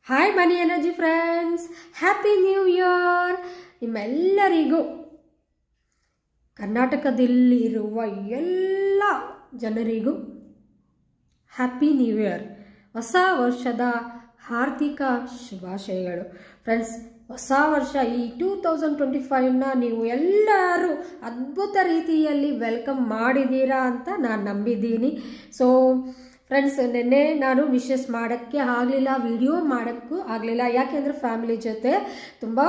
Hi ಮನಿ energy friends, happy new year ನಿಮ್ಮೆಲ್ಲರಿಗೂ. ಕರ್ನಾಟಕದಲ್ಲಿರುವ ಎಲ್ಲ ಜನರಿಗೂ ಹ್ಯಾಪಿ ನ್ಯೂ ಇಯರ್, ಹೊಸ ವರ್ಷದ ಹಾರ್ದಿಕ ಶುಭಾಶಯಗಳು. ಫ್ರೆಂಡ್ಸ್, ಹೊಸ ವರ್ಷ ಈ 2025ನ ನೀವು ಎಲ್ಲರೂ ಅದ್ಭುತ ರೀತಿಯಲ್ಲಿ ವೆಲ್ಕಮ್ ಮಾಡಿದ್ದೀರಾ ಅಂತ ನಾನು ನಂಬಿದ್ದೀನಿ. ಸೊ ಫ್ರೆಂಡ್ಸ್, ನಿನ್ನೆ ನಾನು ವಿಶಸ್ ಮಾಡೋಕ್ಕೆ ಆಗಲಿಲ್ಲ, ವಿಡಿಯೋ ಮಾಡೋಕ್ಕೂ ಆಗಲಿಲ್ಲ. ಯಾಕೆಂದರೆ ಫ್ಯಾಮಿಲಿ ಜೊತೆ ತುಂಬ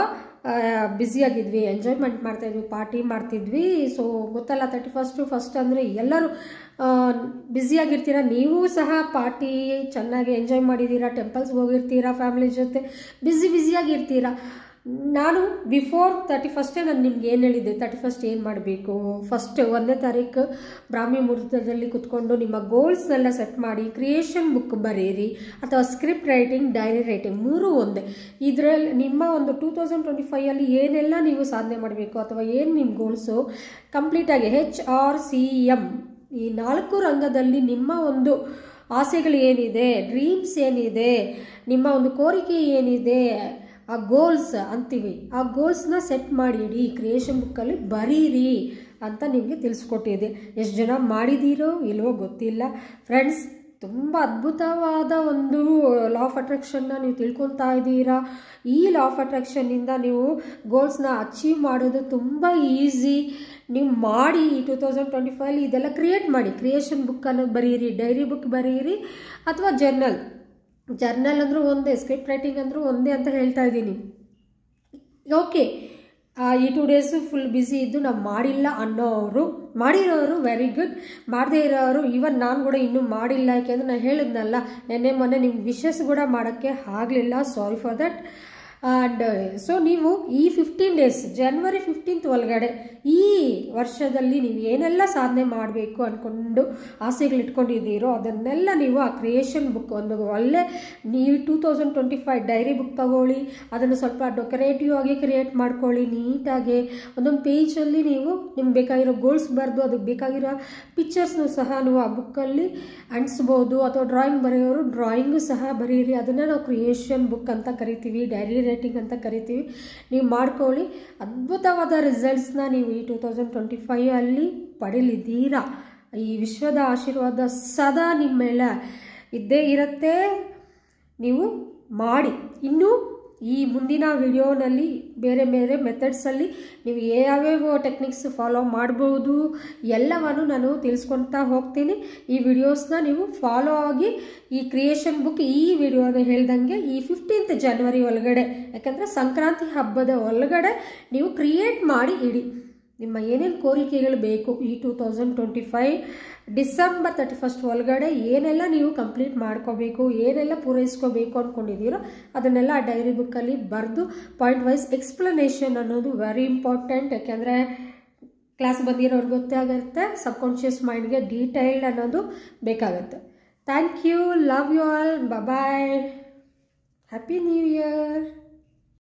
ಬ್ಯುಸಿಯಾಗಿದ್ವಿ, ಎಂಜಾಯ್ಮೆಂಟ್ ಮಾಡ್ತಾಯಿದ್ವಿ, ಪಾರ್ಟಿ ಮಾಡ್ತಿದ್ವಿ. ಸೊ ಗೊತ್ತಲ್ಲ, 31st ಅಂದರೆ ಎಲ್ಲರೂ ಬ್ಯುಸಿಯಾಗಿರ್ತೀರ. ನೀವು ಸಹ ಪಾರ್ಟಿ ಚೆನ್ನಾಗಿ ಎಂಜಾಯ್ ಮಾಡಿದ್ದೀರಾ, ಟೆಂಪಲ್ಸ್ಗೆ ಹೋಗಿರ್ತೀರಾ, ಫ್ಯಾಮಿಲಿ ಜೊತೆ ಬ್ಯುಸಿಯಾಗಿರ್ತೀರ. ನಾನು ಬಿಫೋರ್ 31st ನಾನು ನಿಮ್ಗೆ ಏನು ಹೇಳಿದ್ದೆ, 31st ಏನು ಮಾಡಬೇಕು, ಫಸ್ಟ್ 1ನೇ ತಾರೀಕು ಬ್ರಾಹ್ಮಿ ಮುಹೂರ್ತದಲ್ಲಿ ಕುತ್ಕೊಂಡು ನಿಮ್ಮ ಗೋಲ್ಸ್ನೆಲ್ಲ ಸೆಟ್ ಮಾಡಿ ಕ್ರಿಯೇಷನ್ ಬುಕ್ ಬರೀರಿ, ಅಥವಾ ಸ್ಕ್ರಿಪ್ಟ್ ರೈಟಿಂಗ್, ಡೈರಿ ರೈಟಿಂಗ್, ಮೂರೂ ಒಂದೇ. ಇದರಲ್ಲಿ ನಿಮ್ಮ ಒಂದು 2025ಅಲ್ಲಿ ಏನೆಲ್ಲ ನೀವು ಸಾಧನೆ ಮಾಡಬೇಕು, ಅಥವಾ ಏನು ನಿಮ್ಮ ಗೋಲ್ಸು ಕಂಪ್ಲೀಟಾಗಿ HRCM ಈ 4 ರಂಗದಲ್ಲಿ ನಿಮ್ಮ ಒಂದು ಆಸೆಗಳು ಏನಿದೆ, ಡ್ರೀಮ್ಸ್ ಏನಿದೆ, ನಿಮ್ಮ ಒಂದು ಕೋರಿಕೆ ಏನಿದೆ, ಆ ಗೋಲ್ಸ್ ಅಂತೀವಿ, ಆ ಗೋಲ್ಸ್ನ ಸೆಟ್ ಮಾಡಿಡಿ, ಕ್ರಿಯೇಷನ್ ಬುಕ್ಕಲ್ಲಿ ಬರೀರಿ ಅಂತ ನಿಮಗೆ ತಿಳಿಸ್ಕೊಟ್ಟಿದೆ. ಎಷ್ಟು ಜನ ಮಾಡಿದ್ದೀರೋ ಇಲ್ವೋ ಗೊತ್ತಿಲ್ಲ. ಫ್ರೆಂಡ್ಸ್, ತುಂಬ ಅದ್ಭುತವಾದ ಒಂದು ಲಾ ಆಫ್ ಅಟ್ರಾಕ್ಷನ್ನ ನೀವು ತಿಳ್ಕೊತಾ ಇದ್ದೀರಾ. ಈ ಲಾ ಆಫ್ ಅಟ್ರಾಕ್ಷನ್ನಿಂದ ನೀವು ಗೋಲ್ಸ್ನ ಅಚೀವ್ ಮಾಡೋದು ತುಂಬ ಈಸಿ. ನೀವು ಮಾಡಿ ಈ 2025ಅಲ್ಲಿ ಇದೆಲ್ಲ ಕ್ರಿಯೇಟ್ ಮಾಡಿ. ಕ್ರಿಯೇಷನ್ ಬುಕ್ ಅನ್ನೋದು ಬರೀರಿ, ಡೈರಿ ಬುಕ್ ಬರೀರಿ, ಅಥವಾ ಜರ್ನಲ್ ಅಂದರೂ ಒಂದೇ, ಸ್ಕ್ರಿಪ್ಟ್ ರೈಟಿಂಗ್ ಅಂದರೂ ಒಂದೇ ಅಂತ ಹೇಳ್ತಾ ಇದ್ದೀನಿ. ಓಕೆ, ಈ 2 days ಫುಲ್ ಬ್ಯುಸಿ ಇದ್ದು ನಾವು ಮಾಡಿಲ್ಲ ಅನ್ನೋರು, ಮಾಡಿರೋರು ವೆರಿ ಗುಡ್. ಮಾಡದೇ ಇರೋರು, ಈವನ್ ನಾನು ಕೂಡ ಇನ್ನೂ ಮಾಡಿಲ್ಲ. ಯಾಕೆಂದರೆ ನಾನು ಹೇಳಿದ್ನಲ್ಲ, ಮೊನ್ನೆ ನಿಮ್ಗೆ ವಿಶಸ್ ಕೂಡ ಮಾಡೋಕ್ಕೆ ಆಗಲಿಲ್ಲ, sorry for that. And so ನೀವು ಈ 15 days ಜನವರಿ 15th ಒಳಗಡೆ ಈ ವರ್ಷದಲ್ಲಿ ನೀವು ಏನೆಲ್ಲ ಸಾಧನೆ ಮಾಡಬೇಕು ಅಂದ್ಕೊಂಡು ಆಸೆಗಳು ಇಟ್ಕೊಂಡಿದ್ದೀರೋ ಅದನ್ನೆಲ್ಲ ನೀವು ಆ ಕ್ರಿಯೇಷನ್ ಬುಕ್ ಒಂದು ಒಳ್ಳೆ ನೀವು 2025 ಡೈರಿ ಬುಕ್ ತಗೊಳ್ಳಿ. ಅದನ್ನು ಸ್ವಲ್ಪ ಡೆಕೋರೇಟಿವ್ ಆಗಿ ಕ್ರಿಯೇಟ್ ಮಾಡ್ಕೊಳ್ಳಿ, ನೀಟಾಗಿ ಒಂದೊಂದು ಪೇಜಲ್ಲಿ ನೀವು ನಿಮ್ಗೆ ಬೇಕಾಗಿರೋ ಗೋಲ್ಸ್ ಬರೆದು ಅದಕ್ಕೆ ಬೇಕಾಗಿರೋ ಪಿಕ್ಚರ್ಸ್ನು ಸಹ ನೀವು ಆ ಬುಕ್ಕಲ್ಲಿ ಅಂಟಿಸ್ಬೋದು. ಅಥವಾ ಡ್ರಾಯಿಂಗ್ ಬರೆಯೋರು ಡ್ರಾಯಿಂಗು ಸಹ ಬರೀರಿ. ಅದನ್ನು ನಾವು ಕ್ರಿಯೇಷನ್ ಬುಕ್ ಅಂತ ಕರಿತೀವಿ, ಡೈರಿ ರೈಟಿಂಗ್ ಅಂತ ಕರಿತೀವಿ. ನೀವು ಮಾಡ್ಕೊಳ್ಳಿ. ಅದ್ಭುತವಾದ ರಿಸಲ್ಟ್ಸ್ನ ನೀವು ಈ 2025ಅಲ್ಲಿ ಪಡೀಲಿದ್ದೀರಾ. ಈ ವಿಶ್ವದ ಆಶೀರ್ವಾದ ಸದಾ ನಿಮ್ಮ ಮೇಲೆ ಇದ್ದೇ ಇರುತ್ತೆ. ನೀವು ಮಾಡಿ. ಇನ್ನು ಈ ಮುಂದಿನ ವಿಡಿಯೋನಲ್ಲಿ ಬೇರೆ ಬೇರೆ ಮೆಥಡ್ಸಲ್ಲಿ ನೀವು ಯಾವ್ಯಾವ ಟೆಕ್ನಿಕ್ಸ್ ಫಾಲೋ ಮಾಡ್ಬೋದು ಎಲ್ಲವನ್ನು ನಾನು ತಿಳಿಸ್ಕೊಳ್ತಾ ಹೋಗ್ತೀನಿ. ಈ ವಿಡಿಯೋಸ್ನ ನೀವು ಫಾಲೋ ಆಗಿ ಈ ಕ್ರಿಯೇಷನ್ ಬುಕ್ ಈ ವಿಡಿಯೋನ ಹೇಳ್ದಂಗೆ ಈ 15th ಜನವರಿ ಒಳಗಡೆ, ಯಾಕಂದರೆ ಸಂಕ್ರಾಂತಿ ಹಬ್ಬದ ಒಳಗಡೆ ನೀವು ಕ್ರಿಯೇಟ್ ಮಾಡಿ ಇಡಿ. ನಿಮ್ಮ ಏನೇನು ಕೋರಿಕೆಗಳು ಬೇಕು ಈ 2025 ಡಿಸೆಂಬರ್ 31st ಒಳಗಡೆ ಏನೆಲ್ಲ ನೀವು ಕಂಪ್ಲೀಟ್ ಮಾಡ್ಕೋಬೇಕು, ಏನೆಲ್ಲ ಪೂರೈಸ್ಕೋಬೇಕು ಅಂದ್ಕೊಂಡಿದ್ದೀರೋ ಅದನ್ನೆಲ್ಲ ಆ ಡೈರಿ ಬುಕ್ಕಲ್ಲಿ ಬರೆದು ಪಾಯಿಂಟ್ ವೈಸ್ ಎಕ್ಸ್ಪ್ಲನೇಷನ್ ಅನ್ನೋದು ವೆರಿ ಇಂಪಾರ್ಟೆಂಟ್. ಯಾಕೆಂದರೆ ಕ್ಲಾಸ್ ಬಂದಿರೋರ್ಗೆ ಗೊತ್ತಾಗುತ್ತೆ, ಸಬ್ಕಾನ್ಷಿಯಸ್ ಮೈಂಡ್ಗೆ ಡೀಟೈಲ್ಡ್ ಅನ್ನೋದು ಬೇಕಾಗುತ್ತೆ. Thank you, love you all, bye, happy new year.